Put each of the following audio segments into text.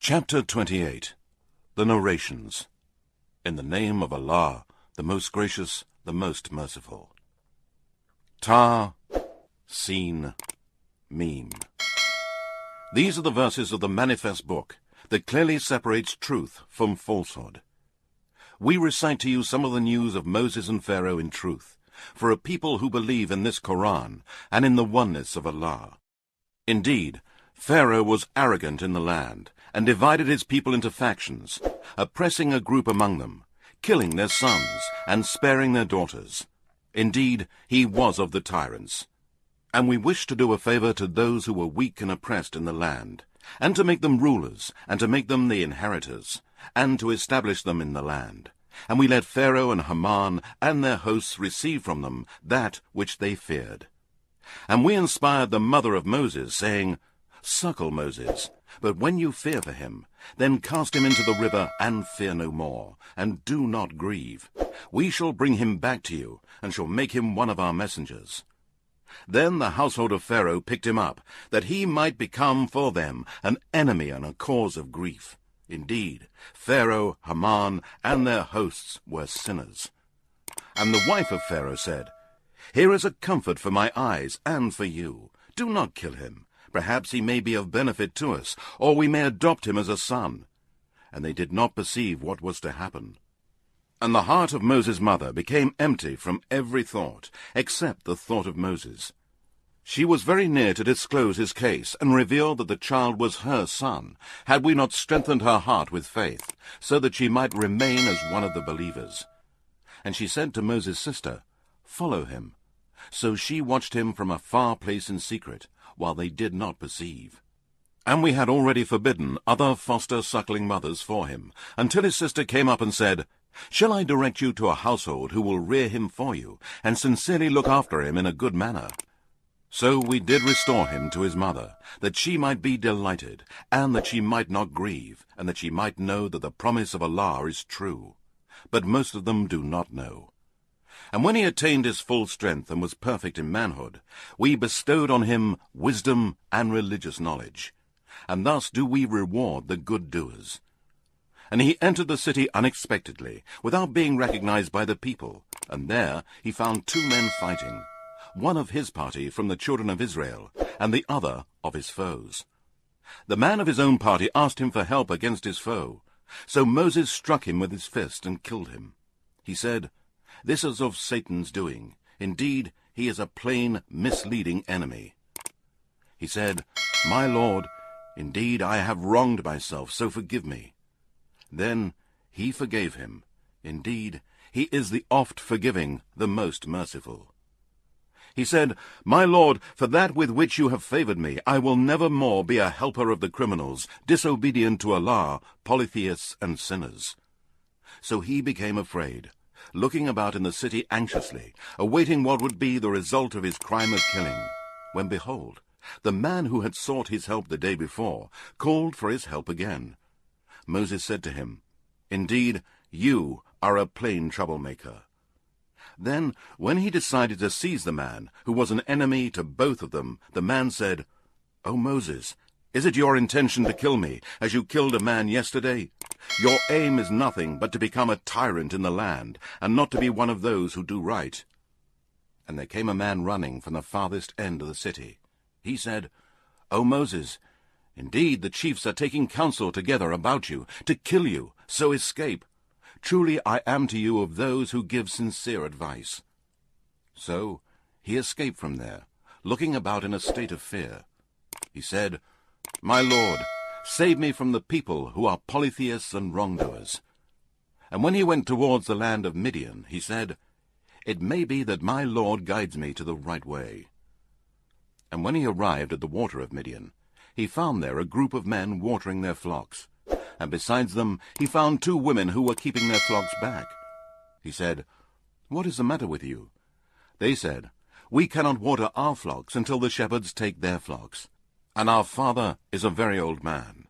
Chapter 28. The Narrations. In the name of Allah, the most gracious, the most merciful. Ta, Sin, Mim. These are the verses of the manifest book that clearly separates truth from falsehood. We recite to you some of the news of Moses and Pharaoh in truth, for a people who believe in this Qur'an and in the oneness of Allah. Indeed, Pharaoh was arrogant in the land, and divided his people into factions, oppressing a group among them, killing their sons, and sparing their daughters. Indeed, he was of the tyrants. And we wish to do a favor to those who were weak and oppressed in the land, and to make them rulers, and to make them the inheritors, and to establish them in the land. And we let Pharaoh and Haman and their hosts receive from them that which they feared. And we inspired the mother of Moses, saying, Suckle Moses, but when you fear for him, then cast him into the river, and fear no more, and do not grieve. We shall bring him back to you, and shall make him one of our messengers. Then the household of Pharaoh picked him up, that he might become for them an enemy and a cause of grief. Indeed, Pharaoh, Haman, and their hosts were sinners. And the wife of Pharaoh said, Here is a comfort for my eyes and for you. Do not kill him. Perhaps he may be of benefit to us, or we may adopt him as a son. And they did not perceive what was to happen. And the heart of Moses' mother became empty from every thought, except the thought of Moses. She was very near to disclose his case, and reveal that the child was her son, had we not strengthened her heart with faith, so that she might remain as one of the believers. And she said to Moses' sister, Follow him. So she watched him from a far place in secret, while they did not perceive. And we had already forbidden other foster suckling mothers for him, until his sister came up and said, Shall I direct you to a household who will rear him for you, and sincerely look after him in a good manner? So we did restore him to his mother, that she might be delighted, and that she might not grieve, and that she might know that the promise of Allah is true. But most of them do not know. And when he attained his full strength and was perfect in manhood, we bestowed on him wisdom and religious knowledge. And thus do we reward the good doers. And he entered the city unexpectedly, without being recognized by the people, and there he found two men fighting, one of his party from the children of Israel, and the other of his foes. The man of his own party asked him for help against his foe, so Moses struck him with his fist and killed him. He said, This is of Satan's doing. Indeed, he is a plain, misleading enemy. He said, My Lord, indeed I have wronged myself, so forgive me. Then he forgave him. Indeed, he is the oft-forgiving, the most merciful. He said, My Lord, for that with which you have favored me, I will never more be a helper of the criminals, disobedient to Allah, polytheists and sinners. So he became afraid, looking about in the city anxiously, awaiting what would be the result of his crime of killing, when behold, the man who had sought his help the day before called for his help again. Moses said to him, Indeed, you are a plain troublemaker. Then, when he decided to seize the man, who was an enemy to both of them, the man said, O Moses, is it your intention to kill me, as you killed a man yesterday? Your aim is nothing but to become a tyrant in the land, and not to be one of those who do right. And there came a man running from the farthest end of the city. He said, O Moses, indeed the chiefs are taking counsel together about you, to kill you, so escape. Truly I am to you of those who give sincere advice. So he escaped from there, looking about in a state of fear. He said, My Lord, save me from the people who are polytheists and wrongdoers. And when he went towards the land of Madyan, he said, It may be that my Lord guides me to the right way. And when he arrived at the water of Madyan, he found there a group of men watering their flocks. And besides them he found two women who were keeping their flocks back. He said, What is the matter with you? They said, We cannot water our flocks until the shepherds take their flocks, and our father is a very old man.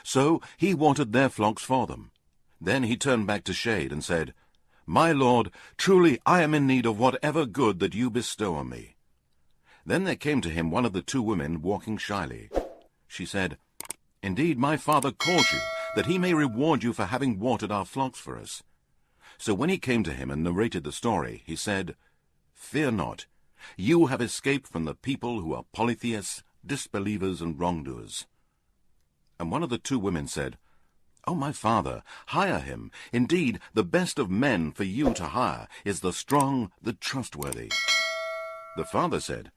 So he watered their flocks for them. Then he turned back to shade and said, My Lord, truly I am in need of whatever good that you bestow on me. Then there came to him one of the two women walking shyly. She said, Indeed, my father calls you, that he may reward you for having watered our flocks for us." So when he came to him and narrated the story, he said, "Fear not. You have escaped from the people who are polytheists, disbelievers, and wrongdoers." And one of the two women said, "O my father, hire him. Indeed, the best of men for you to hire is the strong, the trustworthy." The father said,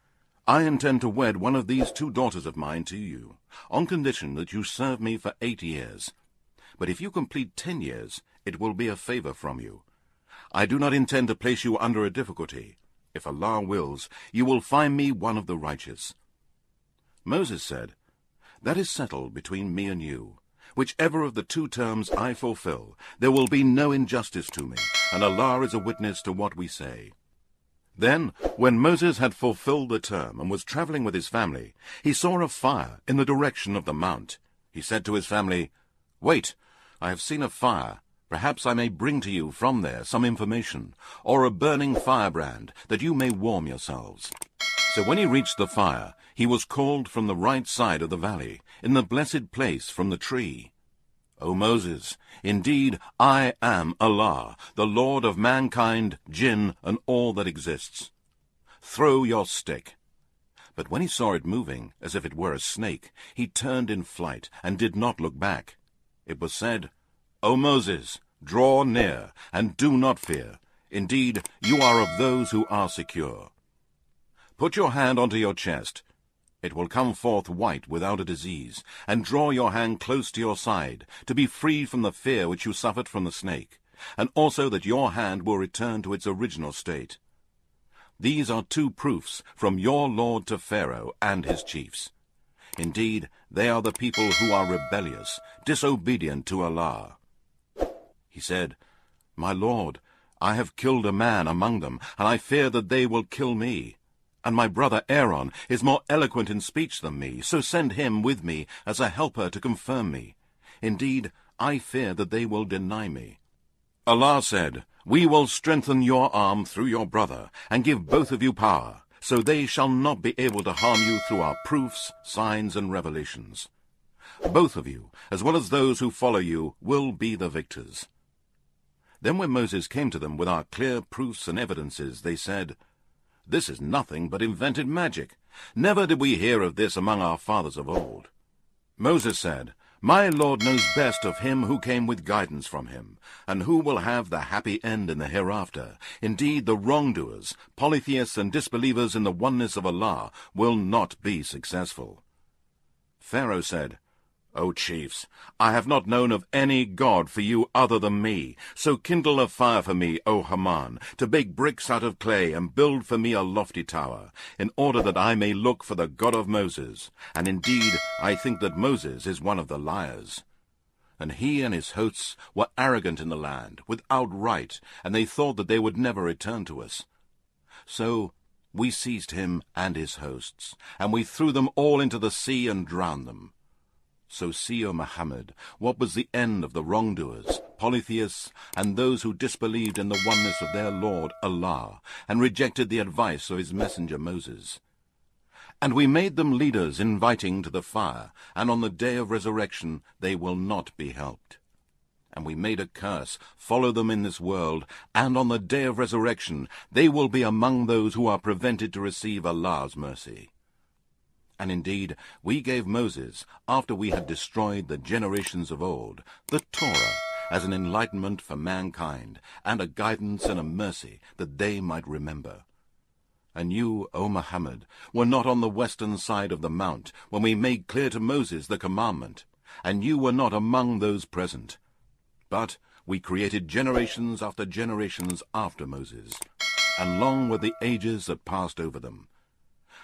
"I intend to wed one of these two daughters of mine to you, on condition that you serve me for 8 years. But if you complete 10 years, it will be a favor from you. I do not intend to place you under a difficulty. If Allah wills, you will find me one of the righteous." Moses said, "That is settled between me and you. Whichever of the two terms I fulfill, there will be no injustice to me, and Allah is a witness to what we say." Then, when Moses had fulfilled the term and was traveling with his family, he saw a fire in the direction of the mount. He said to his family, "Wait, I have seen a fire. Perhaps I may bring to you from there some information, or a burning firebrand, that you may warm yourselves." So when he reached the fire, he was called from the right side of the valley, in the blessed place from the tree. "O Moses, indeed I am Allah, the Lord of mankind, jinn, and all that exists. Throw your stick." But when he saw it moving, as if it were a snake, he turned in flight, and did not look back. It was said, "O Moses, draw near, and do not fear. Indeed, you are of those who are secure. Put your hand onto your chest. It will come forth white without a disease, and draw your hand close to your side, to be free from the fear which you suffered from the snake, and also that your hand will return to its original state. These are 2 proofs from your Lord to Pharaoh and his chiefs. Indeed, they are the people who are rebellious, disobedient to Allah." He said, "My Lord, I have killed a man among them, and I fear that they will kill me. And my brother Aaron is more eloquent in speech than me, so send him with me as a helper to confirm me. Indeed, I fear that they will deny me." Allah said, "We will strengthen your arm through your brother, and give both of you power, so they shall not be able to harm you through our proofs, signs, and revelations. Both of you, as well as those who follow you, will be the victors." Then when Moses came to them with our clear proofs and evidences, they said, "This is nothing but invented magic. Never did we hear of this among our fathers of old." Moses said, "My Lord knows best of him who came with guidance from him, and who will have the happy end in the hereafter. Indeed, the wrongdoers, polytheists and disbelievers in the oneness of Allah, will not be successful." Pharaoh said, "O chiefs, I have not known of any god for you other than me. So kindle a fire for me, O Haman, to bake bricks out of clay, and build for me a lofty tower, in order that I may look for the God of Moses. And indeed, I think that Moses is one of the liars." And he and his hosts were arrogant in the land, without right, and they thought that they would never return to us. So we seized him and his hosts, and we threw them all into the sea and drowned them. So see, O Muhammad, what was the end of the wrongdoers, polytheists, and those who disbelieved in the oneness of their Lord Allah, and rejected the advice of his messenger Moses. And we made them leaders inviting to the fire, and on the day of resurrection they will not be helped. And we made a curse follow them in this world, and on the day of resurrection they will be among those who are prevented to receive Allah's mercy. And indeed, we gave Moses, after we had destroyed the generations of old, the Torah, as an enlightenment for mankind, and a guidance and a mercy that they might remember. And you, O Muhammad, were not on the western side of the mount when we made clear to Moses the commandment, and you were not among those present. But we created generations after generations after Moses, and long were the ages that passed over them.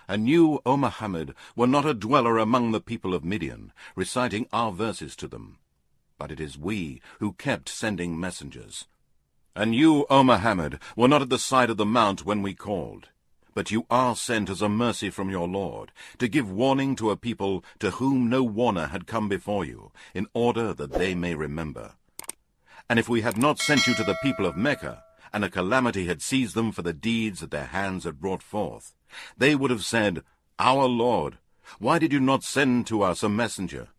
And you, O Muhammad, were not a dweller among the people of Madyan, reciting our verses to them. But it is we who kept sending messengers. And you, O Muhammad, were not at the side of the mount when we called. But you are sent as a mercy from your Lord, to give warning to a people to whom no warner had come before you, in order that they may remember. And if we had not sent you to the people of Mecca, and a calamity had seized them for the deeds that their hands had brought forth, they would have said, Our Lord, why did you not send to us a messenger?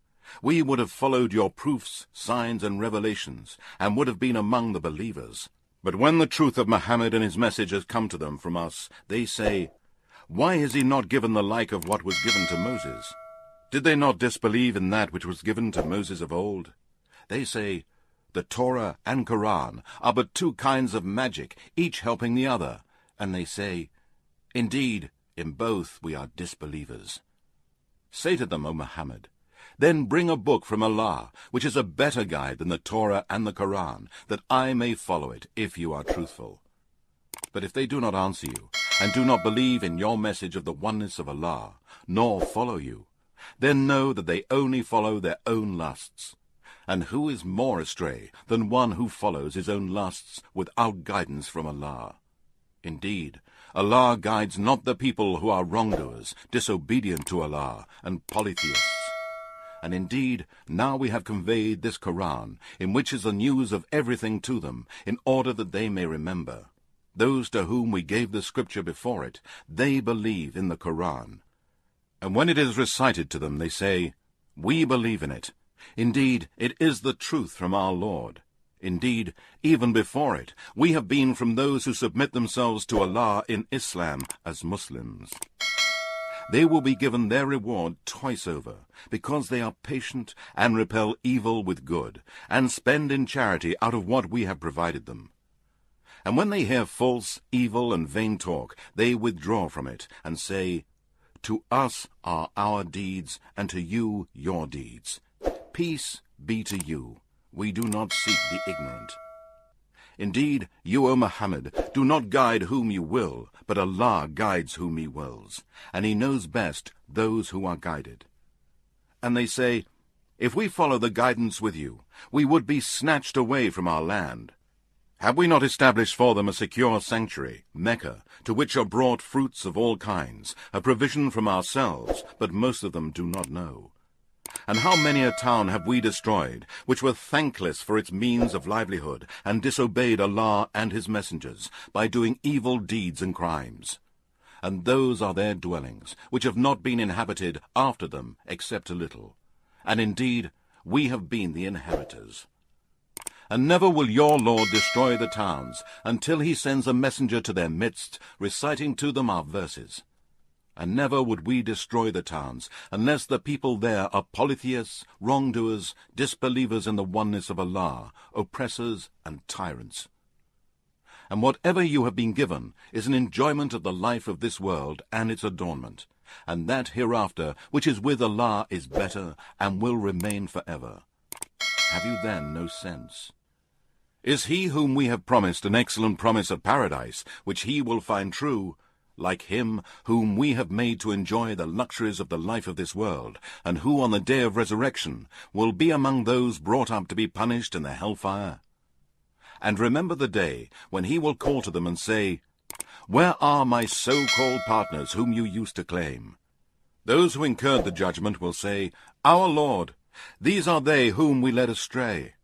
We would have followed your proofs, signs, and revelations, and would have been among the believers. But when the truth of Muhammad and his message has come to them from us, they say, Why is he not given the like of what was given to Moses? Did they not disbelieve in that which was given to Moses of old? They say, The Torah and Qur'an are but two kinds of magic, each helping the other. And they say, Indeed, in both we are disbelievers. Say to them, O Muhammad, Then bring a book from Allah, which is a better guide than the Torah and the Qur'an, that I may follow it, if you are truthful. But if they do not answer you, and do not believe in your message of the oneness of Allah, nor follow you, then know that they only follow their own lusts. And who is more astray than one who follows his own lusts without guidance from Allah? Indeed, Allah guides not the people who are wrongdoers, disobedient to Allah, and polytheists. And indeed, now we have conveyed this Qur'an, in which is the news of everything to them, in order that they may remember. Those to whom we gave the scripture before it, they believe in the Qur'an. And when it is recited to them, they say, We believe in it. Indeed, it is the truth from our Lord. Indeed, even before it, we have been from those who submit themselves to Allah in Islam as Muslims. They will be given their reward twice over, because they are patient and repel evil with good, and spend in charity out of what we have provided them. And when they hear false, evil, and vain talk, they withdraw from it, and say, To us are our deeds, and to you your deeds. Peace be to you. We do not seek the ignorant. Indeed, you, O Muhammad, do not guide whom you will, but Allah guides whom he wills, and he knows best those who are guided. And they say, If we follow the guidance with you, we would be snatched away from our land. Have we not established for them a secure sanctuary, Mecca, to which are brought fruits of all kinds, a provision from ourselves, but most of them do not know? And how many a town have we destroyed, which were thankless for its means of livelihood, and disobeyed Allah and his messengers, by doing evil deeds and crimes? And those are their dwellings, which have not been inhabited after them, except a little. And indeed, we have been the inheritors. And never will your Lord destroy the towns, until he sends a messenger to their midst, reciting to them our verses. And never would we destroy the towns, unless the people there are polytheists, wrongdoers, disbelievers in the oneness of Allah, oppressors and tyrants. And whatever you have been given is an enjoyment of the life of this world and its adornment, and that hereafter which is with Allah is better and will remain forever. Have you then no sense? Is he whom we have promised an excellent promise of paradise, which he will find true, like him whom we have made to enjoy the luxuries of the life of this world, and who on the day of resurrection will be among those brought up to be punished in the hellfire? And remember the day when he will call to them and say, Where are my so-called partners whom you used to claim? Those who incurred the judgment will say, Our Lord, these are they whom we led astray.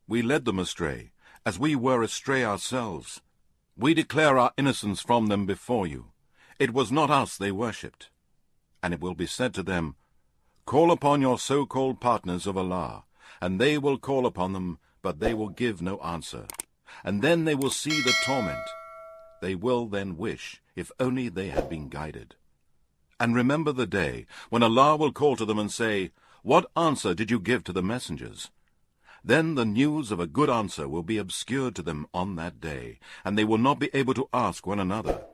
We led them astray, as we were astray ourselves. We declare our innocence from them before you. It was not us they worshipped. And it will be said to them, Call upon your so-called partners of Allah, and they will call upon them, but they will give no answer. And then they will see the torment. They will then wish, if only they had been guided. And remember the day when Allah will call to them and say, What answer did you give to the messengers? Then the news of a good answer will be obscured to them on that day, and they will not be able to ask one another.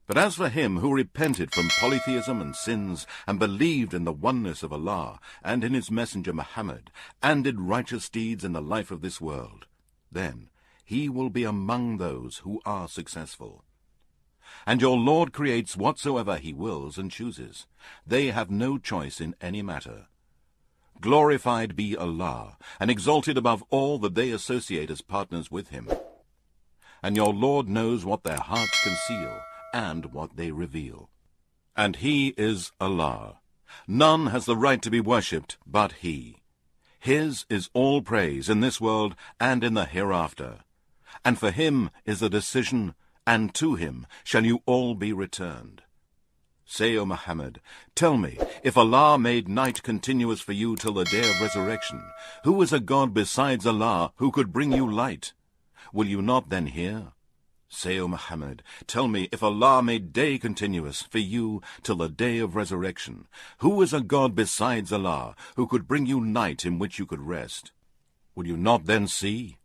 But as for him who repented from polytheism and sins, and believed in the oneness of Allah, and in his messenger Muhammad, and did righteous deeds in the life of this world, then he will be among those who are successful. And your Lord creates whatsoever he wills and chooses. They have no choice in any matter. Glorified be Allah, and exalted above all that they associate as partners with him. And your Lord knows what their hearts conceal, and what they reveal. And he is Allah. None has the right to be worshipped but he. His is all praise in this world and in the hereafter. And for him is the decision, and to him shall you all be returned. Say, O Muhammad, tell me, if Allah made night continuous for you till the day of resurrection, who is a God besides Allah who could bring you light? Will you not then hear? Say, O Muhammad, tell me, if Allah made day continuous for you till the day of resurrection, who is a God besides Allah who could bring you night in which you could rest? Will you not then see?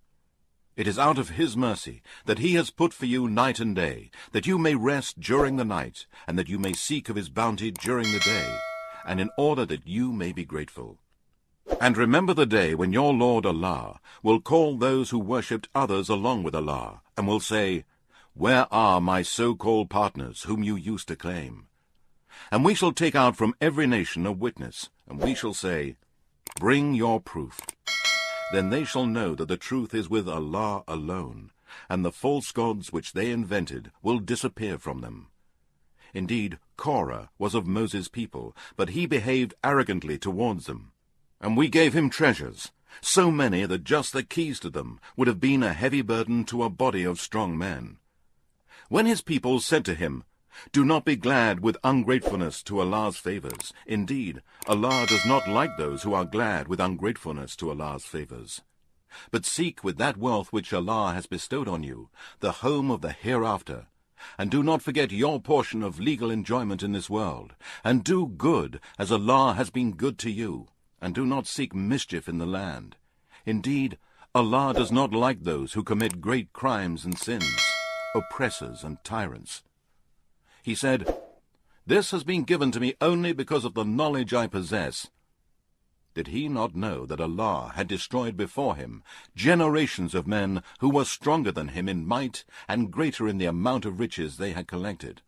It is out of His mercy that He has put for you night and day, that you may rest during the night, and that you may seek of His bounty during the day, and in order that you may be grateful. And remember the day when your Lord Allah will call those who worshipped others along with Allah, and will say, Where are my so-called partners whom you used to claim? And we shall take out from every nation a witness, and we shall say, Bring your proof. Then they shall know that the truth is with Allah alone, and the false gods which they invented will disappear from them. Indeed, Korah was of Moses' people, but he behaved arrogantly towards them. And we gave him treasures, so many that just the keys to them would have been a heavy burden to a body of strong men. When his people said to him, Do not be glad with ungratefulness to Allah's favors. Indeed, Allah does not like those who are glad with ungratefulness to Allah's favors. But seek with that wealth which Allah has bestowed on you, the home of the hereafter, and do not forget your portion of legal enjoyment in this world, and do good as Allah has been good to you, and do not seek mischief in the land. Indeed, Allah does not like those who commit great crimes and sins, oppressors and tyrants. He said, This has been given to me only because of the knowledge I possess. Did he not know that Allah had destroyed before him generations of men who were stronger than him in might and greater in the amount of riches they had collected?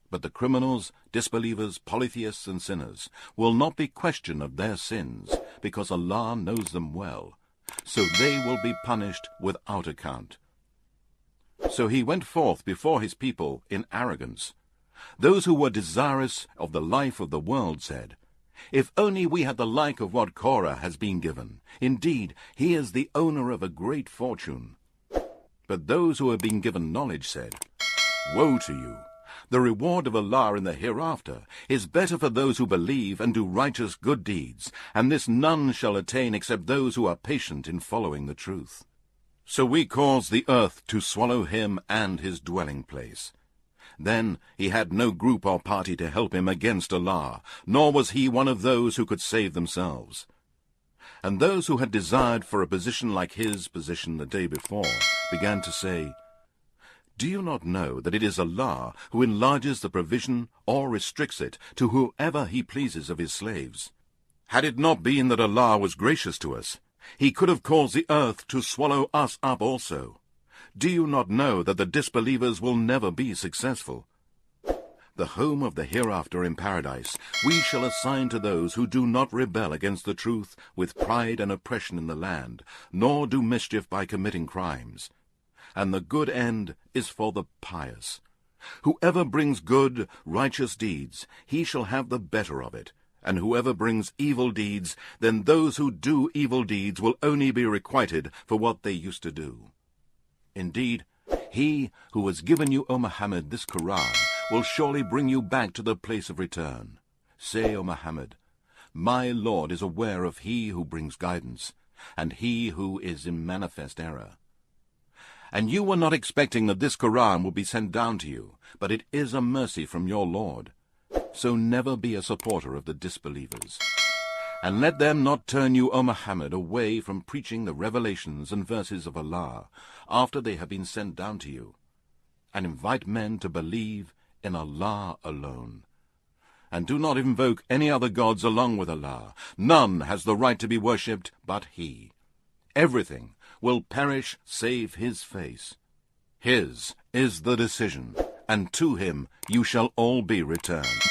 But the criminals, disbelievers, polytheists and sinners will not be questioned of their sins, because Allah knows them well, so they will be punished without account. So he went forth before his people in arrogance. Those who were desirous of the life of the world said, If only we had the like of what Korah has been given. Indeed, he is the owner of a great fortune. But those who have been given knowledge said, Woe to you! The reward of Allah in the hereafter is better for those who believe and do righteous good deeds, and this none shall attain except those who are patient in following the truth. So we caused the earth to swallow him and his dwelling place. Then he had no group or party to help him against Allah, nor was he one of those who could save themselves. And those who had desired for a position like his position the day before began to say, Do you not know that it is Allah who enlarges the provision or restricts it to whoever he pleases of his slaves? Had it not been that Allah was gracious to us, he could have caused the earth to swallow us up also. Do you not know that the disbelievers will never be successful? The home of the hereafter in paradise we shall assign to those who do not rebel against the truth with pride and oppression in the land, nor do mischief by committing crimes. And the good end is for the pious. Whoever brings good, righteous deeds, he shall have the better of it. And whoever brings evil deeds, then those who do evil deeds will only be requited for what they used to do. Indeed, he who has given you, O Muhammad, this Qur'an, will surely bring you back to the place of return. Say, O Muhammad, My Lord is aware of he who brings guidance, and he who is in manifest error. And you were not expecting that this Qur'an would be sent down to you, but it is a mercy from your Lord. So never be a supporter of the disbelievers. And let them not turn you, O Muhammad, away from preaching the revelations and verses of Allah, after they have been sent down to you, and invite men to believe in Allah alone. And do not invoke any other gods along with Allah. None has the right to be worshipped but He. Everything will perish save His face. His is the decision, and to Him you shall all be returned.